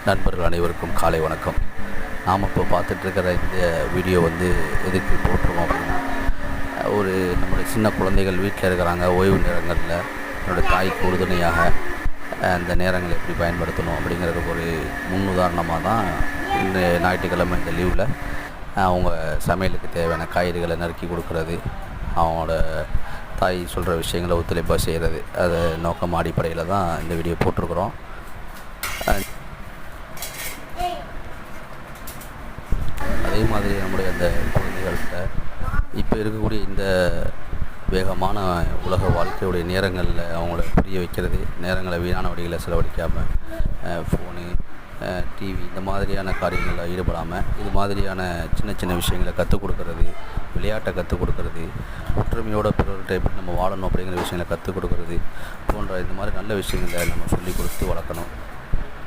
நண்பர்கள் அனைவருக்கும் காலை வணக்கம். நாம் இப்போ பார்த்துட்ருக்கிற இந்த வீடியோ எதுக்கு போட்டிருக்கோம் அப்படின்னா, நம்மளுடைய சின்ன குழந்தைகள் வீட்டில் இருக்கிறாங்க. ஓய்வு நேரங்களில் என்னோடய தாய்க்கு உறுதுணையாக அந்த நேரங்களை எப்படி பயன்படுத்தணும் அப்படிங்கிறதுக்கு ஒரு முன் உதாரணமாக தான் இந்த ஞாயிற்றுக்கிழமை இந்த லீவில் அவங்க சமையலுக்கு தேவையான காய்கறிகளை நறுக்கி கொடுக்கறது, அவங்களோட தாய் சொல்கிற விஷயங்களை ஒத்துழைப்பாக செய்கிறது, அதை நோக்கம் அடிப்படையில் தான் இந்த வீடியோ போட்டிருக்கிறோம். அதே மாதிரி நம்முடைய அந்த குழந்தைகள்கிட்ட இப்போ இருக்கக்கூடிய இந்த வேகமான உலக வாழ்க்கையுடைய நேரங்களில் அவங்கள புரிய வைக்கிறது, நேரங்களை வீணான வழிகளை செலவழிக்காமல் ஃபோனு, டிவி இந்த மாதிரியான காரியங்களில் ஈடுபடாமல் இது மாதிரியான சின்ன சின்ன விஷயங்களை கற்றுக் கொடுக்கறது, விளையாட்டை கற்றுக் கொடுக்கறது, ஒற்றுமையோட பிறர்கிட்ட எப்படி நம்ம வாழணும் அப்படிங்கிற விஷயங்களை கற்றுக் கொடுக்கறது போன்ற இந்த மாதிரி நல்ல விஷயங்களை நம்ம சொல்லிக் கொடுத்து வளர்க்கணும்.